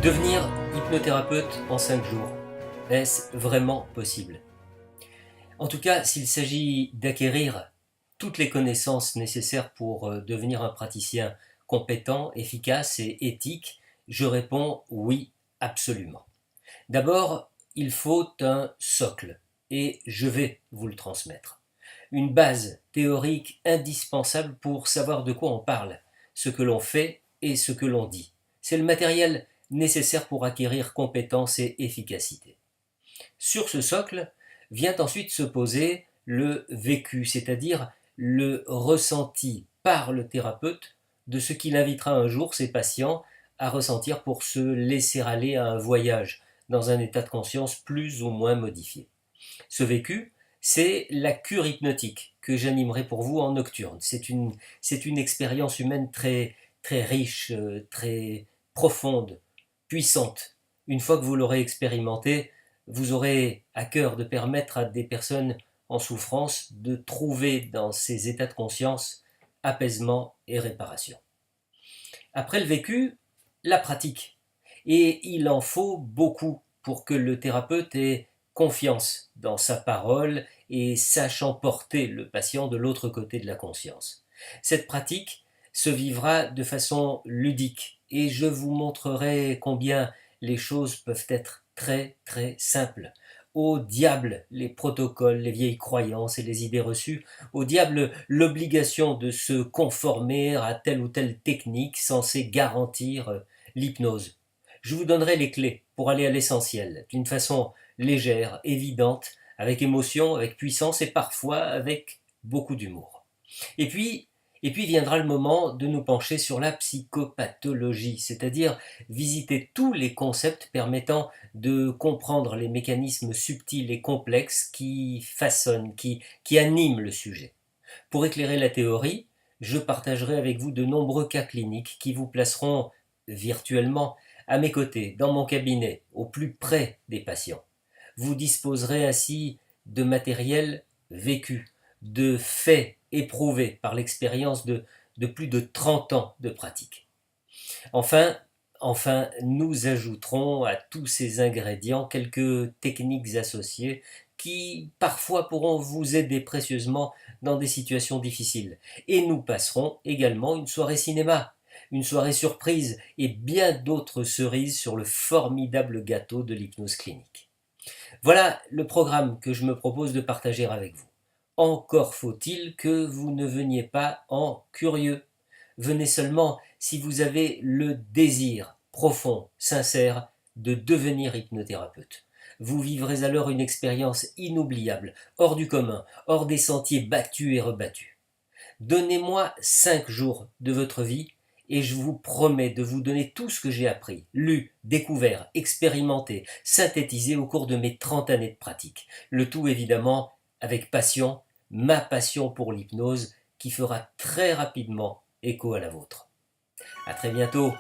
Devenir hypnothérapeute en 5 jours, est-ce vraiment possible? En tout cas, s'il s'agit d'acquérir toutes les connaissances nécessaires pour devenir un praticien compétent, efficace et éthique, je réponds oui, absolument. D'abord, il faut un socle, et je vais vous le transmettre. Une base théorique indispensable pour savoir de quoi on parle, ce que l'on fait et ce que l'on dit. C'est le matériel nécessaire pour acquérir compétence et efficacité. Sur ce socle vient ensuite se poser le vécu, c'est-à-dire le ressenti par le thérapeute de ce qu'il invitera un jour ses patients à ressentir pour se laisser aller à un voyage dans un état de conscience plus ou moins modifié. Ce vécu, c'est la cure hypnotique que j'animerai pour vous en nocturne. C'est une expérience humaine très, très riche, très profonde, puissante. Une fois que vous l'aurez expérimentée, vous aurez à cœur de permettre à des personnes en souffrance de trouver dans ces états de conscience apaisement et réparation. Après le vécu, la pratique. Et il en faut beaucoup pour que le thérapeute ait confiance dans sa parole et sache emporter le patient de l'autre côté de la conscience. Cette pratique se vivra de façon ludique et je vous montrerai combien les choses peuvent être très très simples. Au diable les protocoles, les vieilles croyances et les idées reçues, au diable l'obligation de se conformer à telle ou telle technique censée garantir l'hypnose. Je vous donnerai les clés pour aller à l'essentiel, d'une façon légère, évidente, avec émotion, avec puissance et parfois avec beaucoup d'humour. Et puis, et puis viendra le moment de nous pencher sur la psychopathologie, c'est-à-dire visiter tous les concepts permettant de comprendre les mécanismes subtils et complexes qui façonnent, qui animent le sujet. Pour éclairer la théorie, je partagerai avec vous de nombreux cas cliniques qui vous placeront virtuellement à mes côtés, dans mon cabinet, au plus près des patients. Vous disposerez ainsi de matériel vécu, de faits éprouvés par l'expérience de plus de 30 ans de pratique. Enfin, nous ajouterons à tous ces ingrédients quelques techniques associées qui parfois pourront vous aider précieusement dans des situations difficiles. Et nous passerons également une soirée cinéma, une soirée surprise et bien d'autres cerises sur le formidable gâteau de l'hypnose clinique. Voilà le programme que je me propose de partager avec vous. Encore faut-il que vous ne veniez pas en curieux. Venez seulement si vous avez le désir profond, sincère, de devenir hypnothérapeute. Vous vivrez alors une expérience inoubliable, hors du commun, hors des sentiers battus et rebattus. Donnez-moi 5 jours de votre vie et je vous promets de vous donner tout ce que j'ai appris, lu, découvert, expérimenté, synthétisé au cours de mes 30 années de pratique. Le tout évidemment avec passion, ma passion pour l'hypnose qui fera très rapidement écho à la vôtre. À très bientôt.